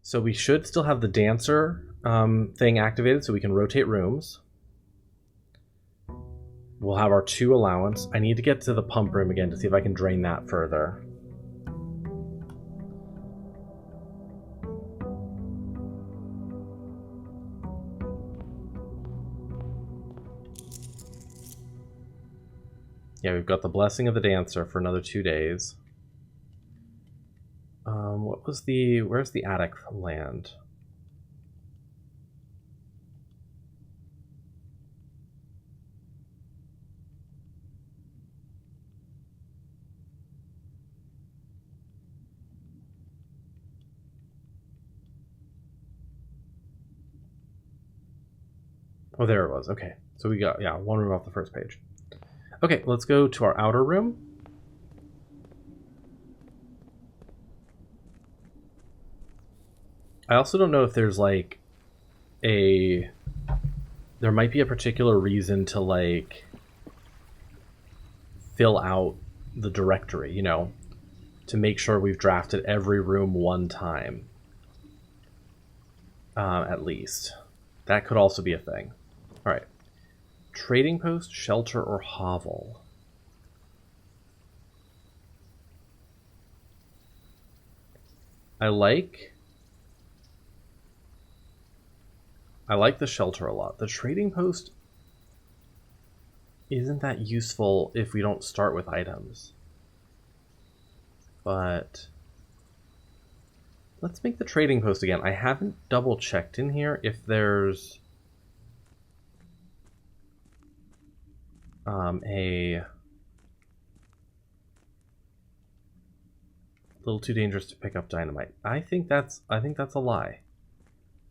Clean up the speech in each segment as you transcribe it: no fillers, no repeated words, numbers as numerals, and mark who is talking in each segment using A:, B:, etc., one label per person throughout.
A: So we should still have the dancer thing activated so we can rotate rooms. We'll have our 2 allowance. I need to get to the pump room again to see if I can drain that further. Yeah, we've got the blessing of the dancer for another 2 days. Where's the attic land? Oh, there it was. Okay, so we got, yeah, 1 room off the first page. Okay, let's go to our outer room. I also don't know if there's like there might be a particular reason to like fill out the directory, you know, to make sure we've drafted every room 1 time. At least. That could also be a thing. All right. Trading post, shelter, or hovel? I like the shelter a lot. The trading post isn't that useful if we don't start with items. But let's make the trading post again. I haven't double checked in here if there's a little too dangerous to pick up dynamite. I think that's a lie.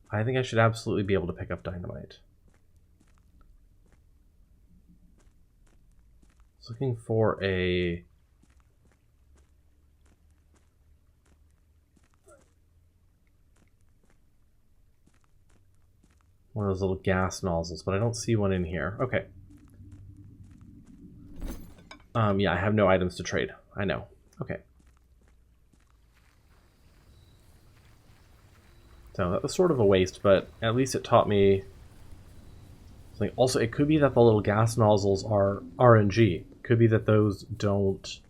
A: I think I should absolutely be able to pick up dynamite. I was looking for one of those little gas nozzles, but I don't see one in here. Okay. Yeah, I have no items to trade. I know. Okay. So that was sort of a waste, but at least it taught me something. Also, it could be that the little gas nozzles are RNG. It could be that those don't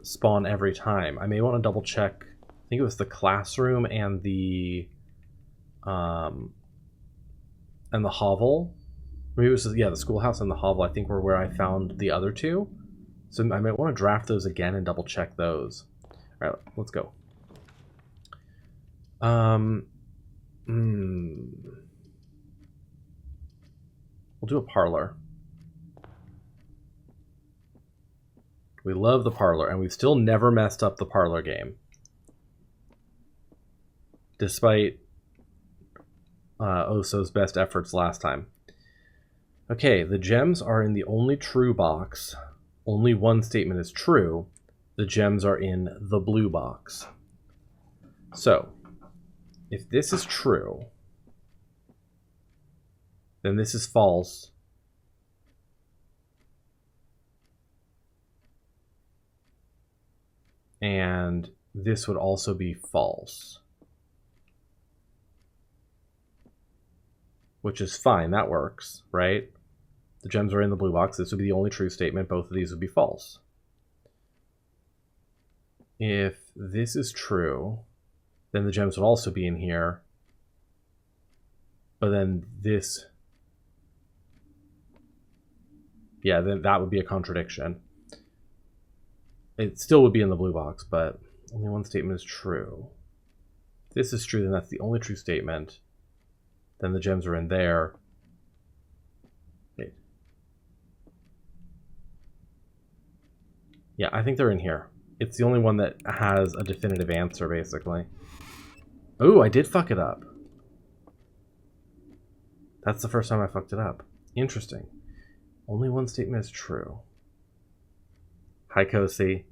A: spawn every time. I may want to double check. I think it was the classroom and the hovel. Maybe it was, yeah, the schoolhouse and the hovel, I think, were where I found the other 2. So I might want to draft those again and double check those. All right, let's go. We'll do a parlor. We love the parlor, and we've still never messed up the parlor game. Despite Oso's best efforts last time. Okay, the gems are in the only true box. Only 1 statement is true. The gems are in the blue box. So, if this is true, then this is false. And this would also be false. Which is fine, that works, right? The gems are in the blue box. This would be the only true statement. Both of these would be false. If this is true, then the gems would also be in here. But then this... yeah, then that would be a contradiction. It still would be in the blue box, but only 1 statement is true. If this is true, then that's the only true statement. Then the gems are in there. Wait. Yeah, I think they're in here. It's the only one that has a definitive answer, basically. Oh, I did fuck it up. That's the first time I fucked it up. Interesting. Only 1 statement is true. Hi, Kosi.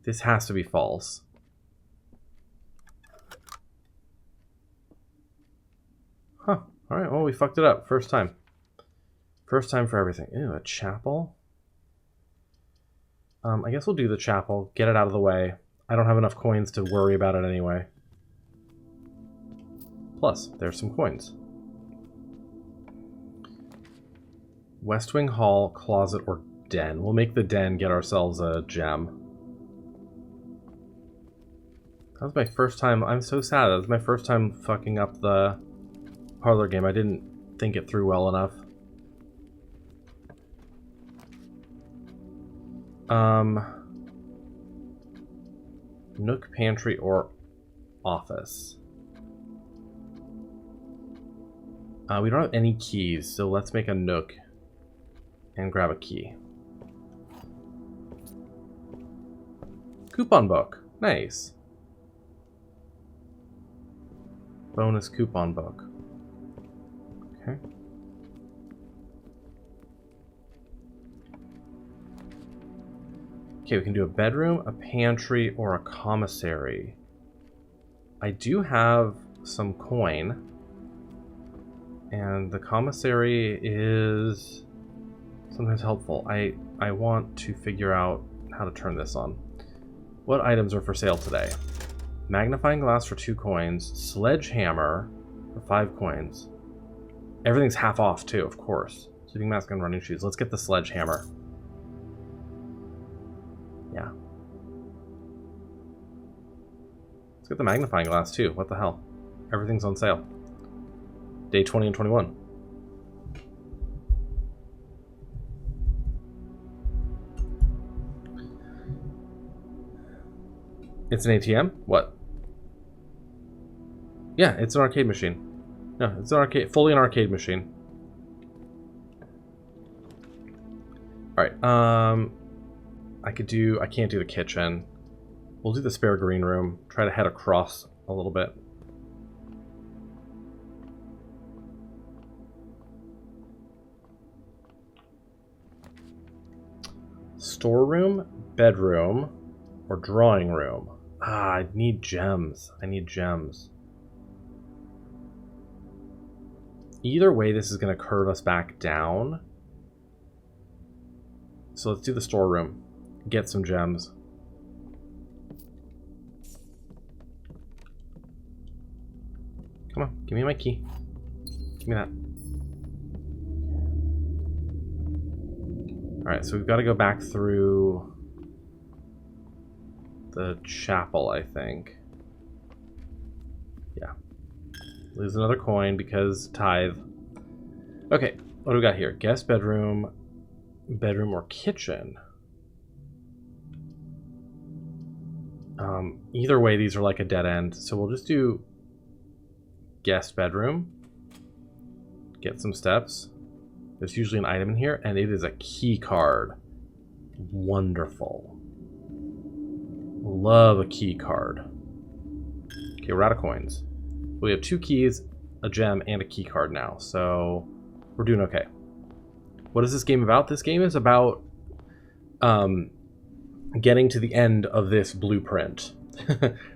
A: This has to be false. Huh. Alright, well, we fucked it up. First time. First time for everything. Ew, a chapel? I guess we'll do the chapel. Get it out of the way. I don't have enough coins to worry about it anyway. Plus, there's some coins. West Wing Hall, closet, or den. We'll make the den get ourselves a gem. That was my first time. I'm so sad. That was my first time fucking up the Parlor game. I didn't think it through well enough. Nook, pantry, or office. We don't have any keys, so let's make a nook and grab a key. Coupon book. Nice. Bonus coupon book. Okay. Okay, we can do a bedroom, a pantry, or a commissary. I do have some coin. And the commissary is sometimes helpful. I want to figure out how to turn this on. What items are for sale today? Magnifying glass for 2 coins. Sledgehammer for 5 coins. Everything's half off too, of course. Sleeping mask and running shoes. Let's get the sledgehammer. Yeah. Let's get the magnifying glass too. What the hell? Everything's on sale. Day 20 and 21. It's an ATM? What? Yeah, it's an arcade machine. No, it's an arcade, fully an arcade machine. Alright, I can't do the kitchen. We'll do the spare green room. Try to head across a little bit. Storeroom, bedroom, or drawing room. I need gems. I need gems. Either way, this is going to curve us back down. So let's do the storeroom. Get some gems. Come on, give me my key. Give me that. Alright, so we've got to go back through the chapel, I think. Yeah. Lose another coin because tithe. Okay, what do we got here? Guest bedroom, bedroom or kitchen. Either way, these are like a dead end. So we'll just do guest bedroom. Get some steps. There's usually an item in here, and it is a key card. Wonderful. Love a key card. Okay, we're out of coins. We have 2 keys, a gem, and a key card now, so we're doing okay. What is this game about? This game is about getting to the end of this blueprint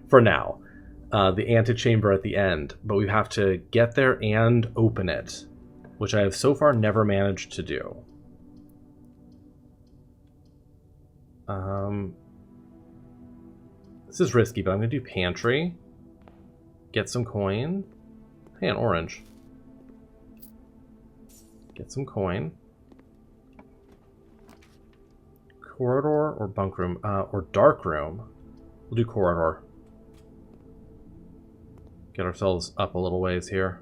A: for now. The antechamber at the end, but we have to get there and open it, which I have so far never managed to do. This is risky, but I'm going to do pantry. Get some coin. Hey, an orange. Get some coin. Corridor or bunk room, or dark room. We'll do corridor. Get ourselves up a little ways here.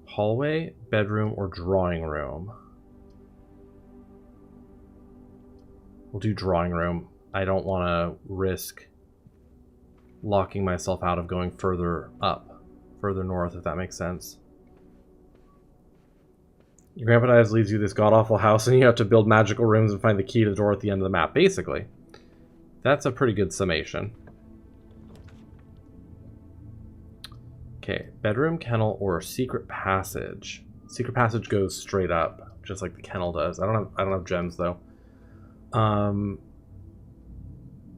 A: Hallway, bedroom, or drawing room. We'll do drawing room. I don't want to risk locking myself out of going further up, further north, if that makes sense. Your grandpa dies, leaves you this god-awful house, and you have to build magical rooms and find the key to the door at the end of the map, basically. That's a pretty good summation. Okay, bedroom, kennel, or secret passage. Secret passage goes straight up, just like the kennel does. I don't have gems though.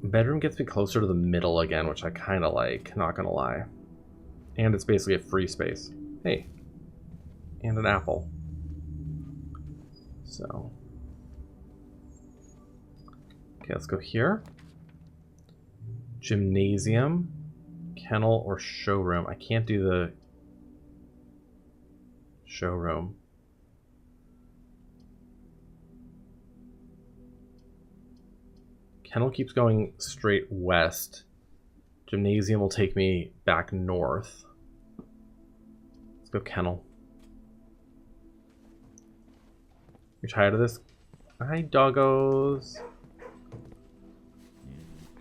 A: Bedroom gets me closer to the middle again, which I kind of like, not gonna lie. And it's basically a free space. Hey. And an apple. So. Okay, let's go here. Gymnasium, kennel, or showroom. I can't do the showroom. Kennel keeps going straight west. Gymnasium will take me back north. Let's go kennel. You're tired of this? Hi, doggos.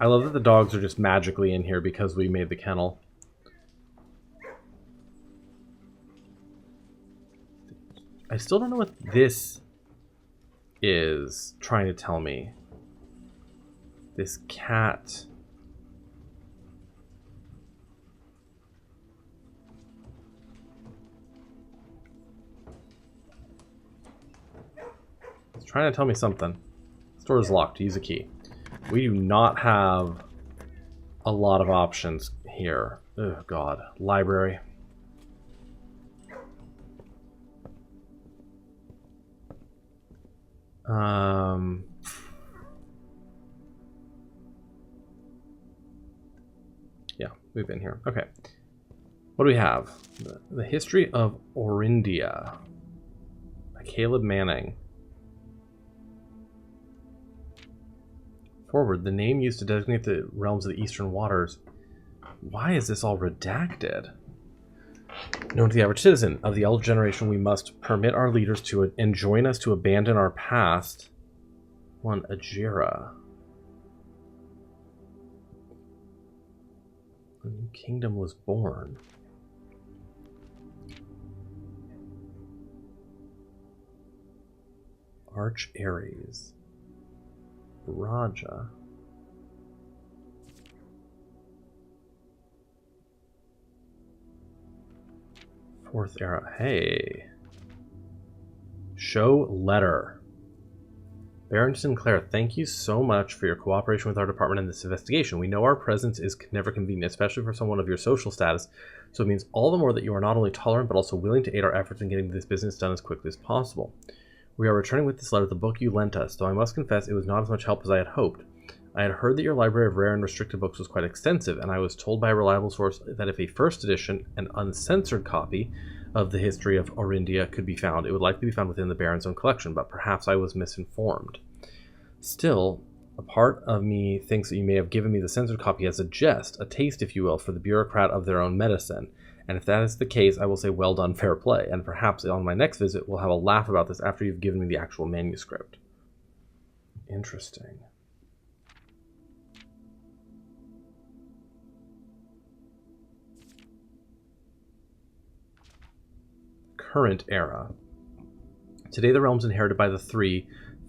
A: I love that the dogs are just magically in here because we made the kennel. I still don't know what this is trying to tell me. This cat. It's trying to tell me something. The door is locked. Use a key. We do not have a lot of options here. Oh god. Library. Yeah, we've been here. Okay. What do we have? The History of Orindia by Caleb Manning. Forward, the name used to designate the realms of the Eastern Waters. Why is this all redacted? Known to the average citizen of the elder generation, we must permit our leaders to enjoin us to abandon our past. One Ajira. A new kingdom was born. Arch Ares. Raja. Fourth era. Hey. Show letter. Baron Sinclair, thank you so much for your cooperation with our department in this investigation. We know our presence is never convenient, especially for someone of your social status, so it means all the more that you are not only tolerant, but also willing to aid our efforts in getting this business done as quickly as possible. We are returning with this letter the book you lent us, though I must confess it was not as much help as I had hoped. I had heard that your library of rare and restricted books was quite extensive, and I was told by a reliable source that if a first edition, an uncensored copy of the History of Orindia could be found, it would likely be found within the Baron's own collection, but perhaps I was misinformed. Still, a part of me thinks that you may have given me the censored copy as a jest, a taste, if you will, for the bureaucrat of their own medicine. And if that is the case, I will say well done, fair play, and perhaps on my next visit we'll have a laugh about this after you've given me the actual manuscript. Interesting. Current era. Today the realms inherited by the three,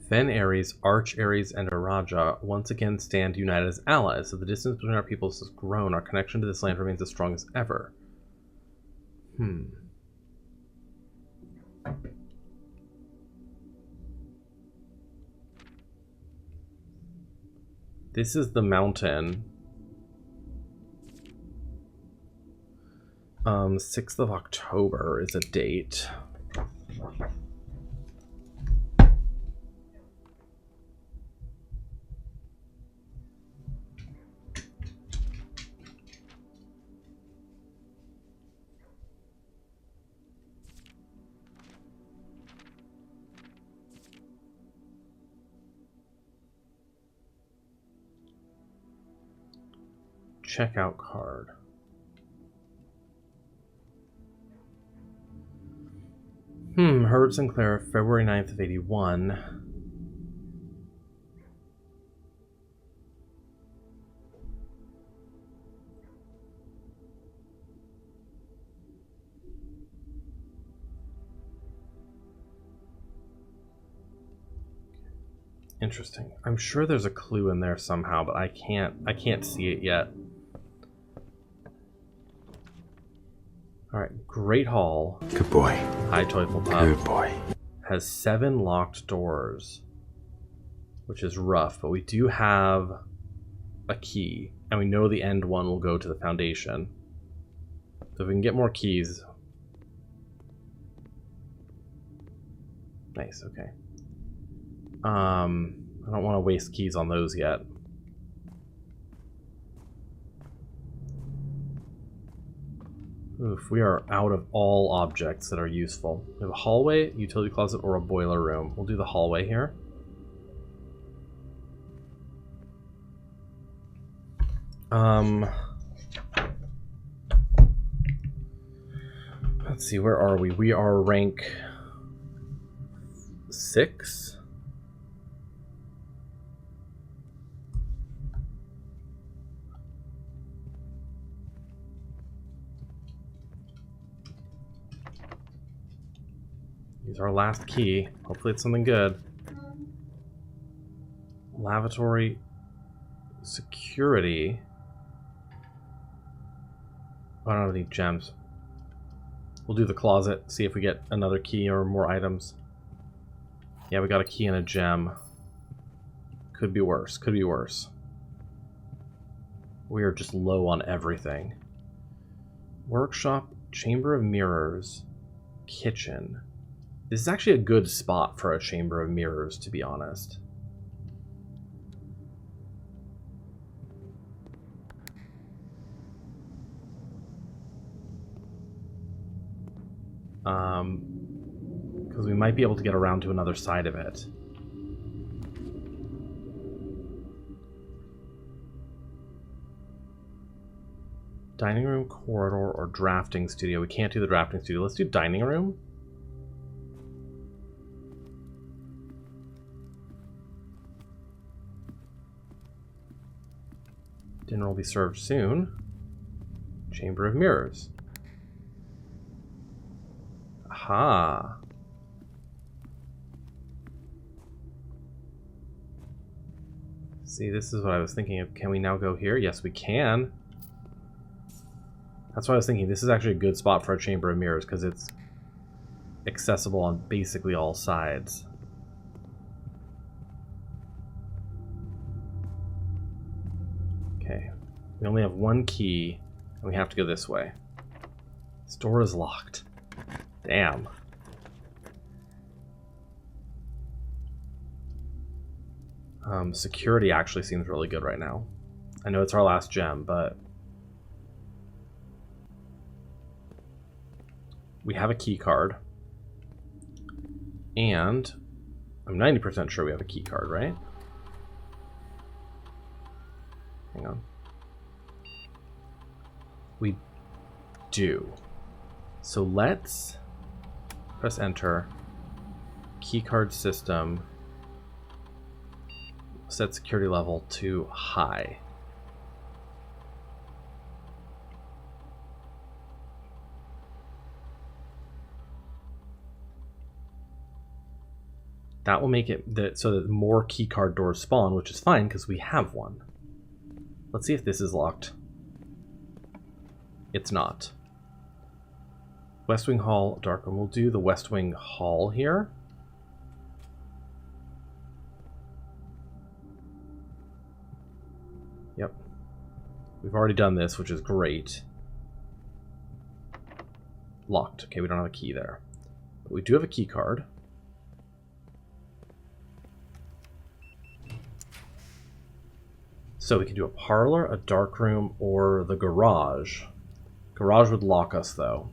A: Fen Ares, Arch Ares, and Araja, once again stand united as allies. So the distance between our peoples has grown. Our connection to this land remains as strong as ever. This is the mountain. 6th of October is a date. Checkout card. Herbert Sinclair, February 9th of 81. Interesting. I'm sure there's a clue in there somehow, but I can't see it yet. Alright, Great Hall.
B: Good boy.
A: High Teufel Pub.
B: Good boy.
A: Has 7 locked doors, which is rough, but we do have a key, and we know the end one will go to the foundation. So if we can get more keys. Nice, okay. I don't want to waste keys on those yet. Oof, we are out of all objects that are useful. We have a hallway, utility closet, or a boiler room. We'll do the hallway here. Let's see, where are we? We are rank 6. Use our last key. Hopefully it's something good. Lavatory security. I don't have any gems. We'll do the closet, see if we get another key or more items. Yeah, we got a key and a gem. Could be worse, could be worse. We are just low on everything. Workshop, chamber of mirrors, kitchen. This is actually a good spot for a chamber of mirrors, to be honest. Because we might be able to get around to another side of it. Dining room, corridor, or drafting studio. We can't do the drafting studio. Let's do dining room. Dinner will be served soon. Chamber of mirrors. Aha. See, this is what I was thinking of. Can we now go here? Yes, we can. That's what I was thinking. This is actually a good spot for a chamber of mirrors because it's accessible on basically all sides. Okay. We only have one key, and we have to go this way. This door is locked. Damn. Security actually seems really good right now. I know it's our last gem, but we have a key card. And I'm 90% sure we have a key card, right? Hang on. We do. So let's press enter. Keycard system. Set security level to high. That will make it so that more keycard doors spawn, which is fine because we have one. Let's see if this is locked. It's not. West Wing Hall, dark room. We'll do the West Wing Hall here. Yep. We've already done this, which is great. Locked. Okay, we don't have a key there. But we do have a key card. So we can do a parlor, a dark room, or the garage. Garage would lock us, though.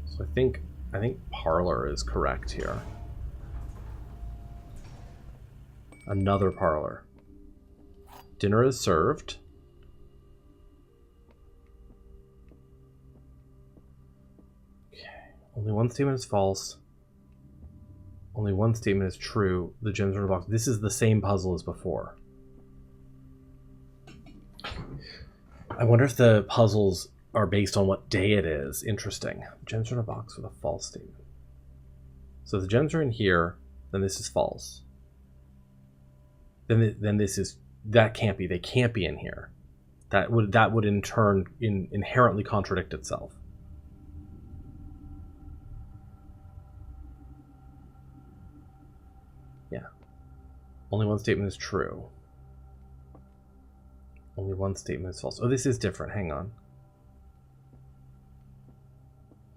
A: So I think parlor is correct here. Another parlor. Dinner is served. Okay. Only one statement is false. Only one statement is true. The gems are in the box. This is the same puzzle as before. I wonder if the puzzles are based on what day it is. Interesting. Gems are in a box with a false statement. So if the gems are in here, then this is false. Then this is, that can't be. They can't be in here. That would in turn inherently contradict itself. Yeah. Only one statement is true. Only one statement is false. Oh, this is different. Hang on.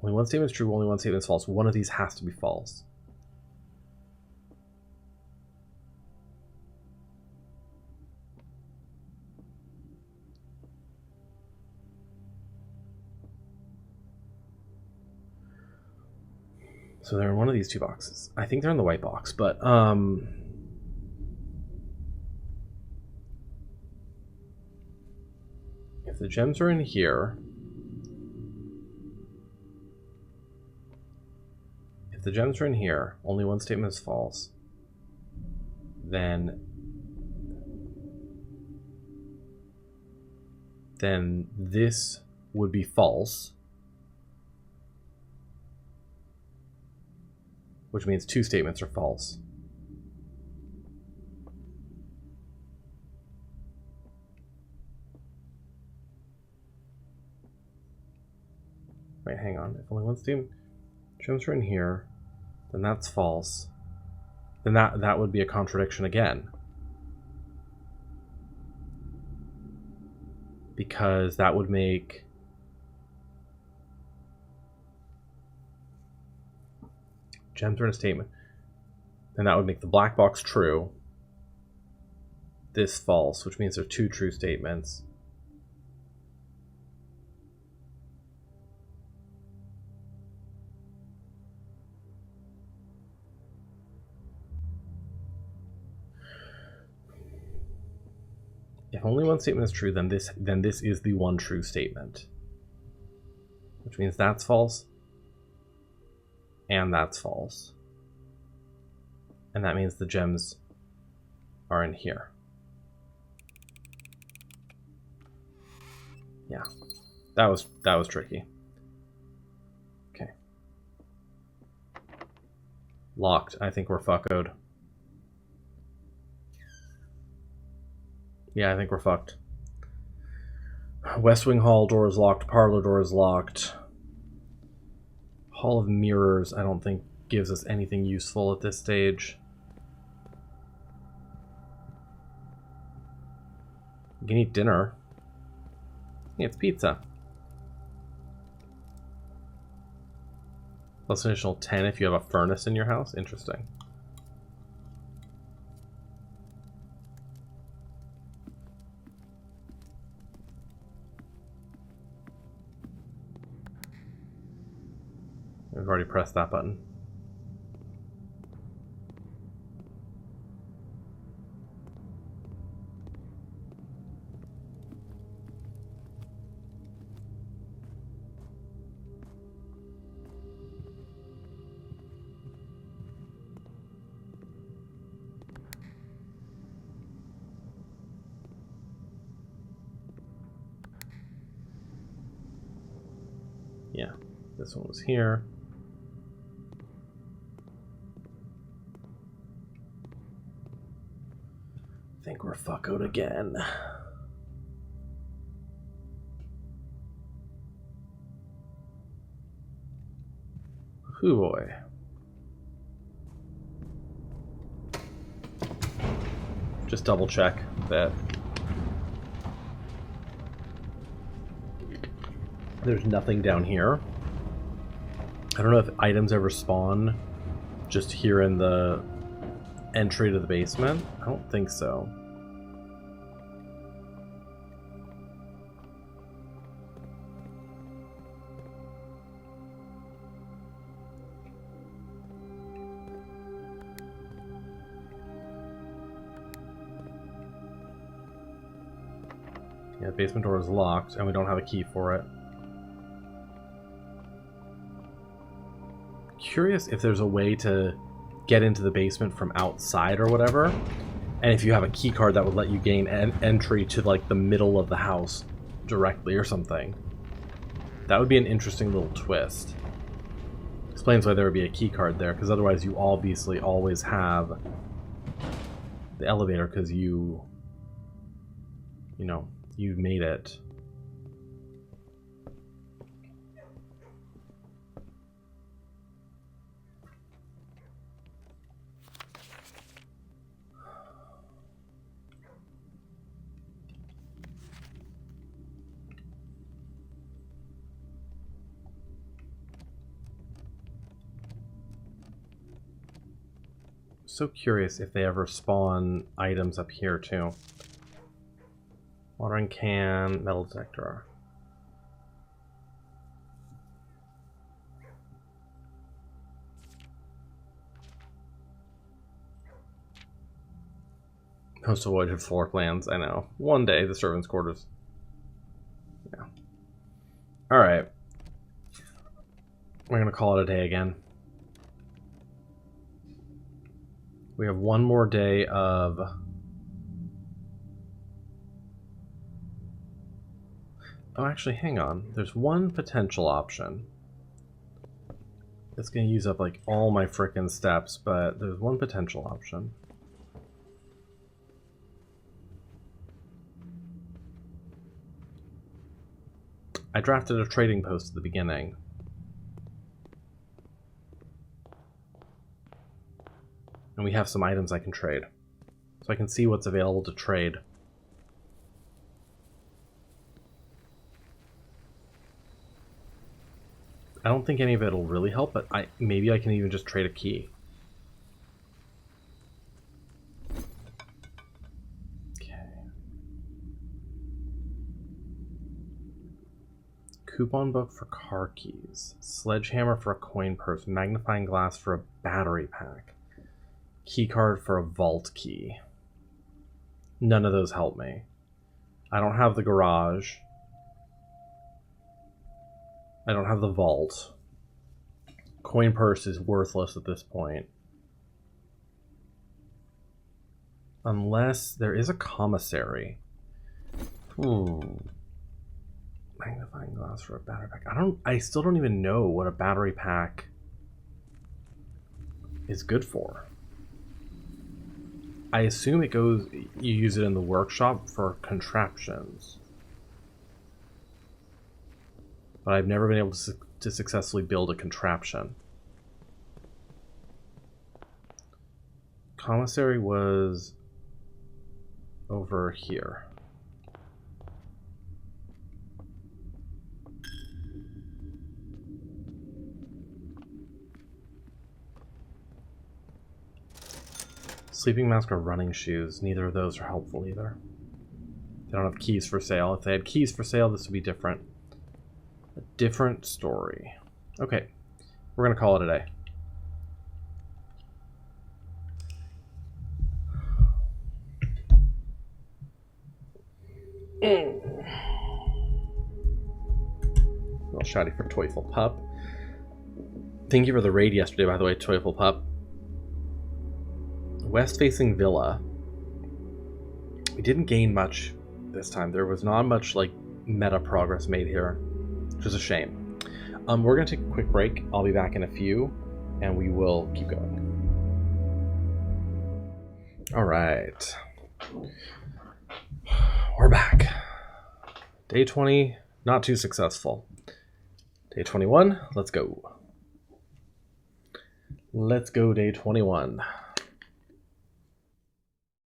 A: Only one statement is true, only one statement is false. One of these has to be false. So they're in one of these two boxes. I think they're in the white box, but if the gems are in here, only one statement is false, then this would be false, which means two statements are false. Wait, hang on. If only one statement gems are in here, then that's false. Then that would be a contradiction again. Because that would make gems are in a statement. Then that would make the black box true. This false, which means there are two true statements. If only one statement is true, then this is the one true statement. Which means that's false. And that's false. And that means the gems are in here. Yeah. That was tricky. Okay. Locked. I think we're fuckoed. Yeah, I think we're fucked. West Wing Hall door is locked. Parlor door is locked. Hall of Mirrors, I don't think gives us anything useful at this stage. You can eat dinner. Yeah, it's pizza. Plus an additional 10 if you have a furnace in your house. Interesting. We've already pressed that button. Yeah, this one was here. I think we're fuckoed again. Hoo boy. Just double check that there's nothing down here. I don't know if items ever spawn just here in the entry to the basement. I don't think so. Yeah, the basement door is locked and we don't have a key for it. Curious if there's a way to get into the basement from outside or whatever, and if you have a key card that would let you gain entry to like the middle of the house directly or something. That would be an interesting little twist. Explains why there would be a key card there, because otherwise you obviously always have the elevator because you know, you made it. so curious if they ever spawn items up here too. Watering can, metal detector. Most avoided floor plans, I know. One day, the servants' quarters. Yeah. Alright. We're gonna call it a day again. We have one more day of... Oh, actually, hang on. There's one potential option. It's gonna use up, like, all my frickin' steps, but there's one potential option. I drafted a trading post at the beginning. And we have some items I can trade. So I can see what's available to trade. I don't think any of it will really help, but maybe I can even just trade a key. Coupon book for car keys. Sledgehammer for a coin purse. Magnifying glass for a battery pack. Key card for a vault key. None of those help me. I don't have the garage. I don't have the vault. Coin purse is worthless at this point. Unless there is a commissary. Magnifying glass for a battery pack. I still don't even know what a battery pack is good for. I assume you use it in the workshop for contraptions. But I've never been able to successfully build a contraption. Commissary was over here. Sleeping mask or running shoes. Neither of those are helpful either. They don't have keys for sale. If they had keys for sale, this would be different. A different story. Okay, we're gonna call it a day. Well, shouty for Toyful Pup. Thank you for the raid yesterday, by the way, Toyful Pup. West-facing villa. We didn't gain much this time. There was not much like meta progress made here, which is a shame. We're gonna take a quick break. I'll be back in a few, and we will keep going. All right, we're back. Day 20, not too successful. Day 21, let's go. Let's go day 21.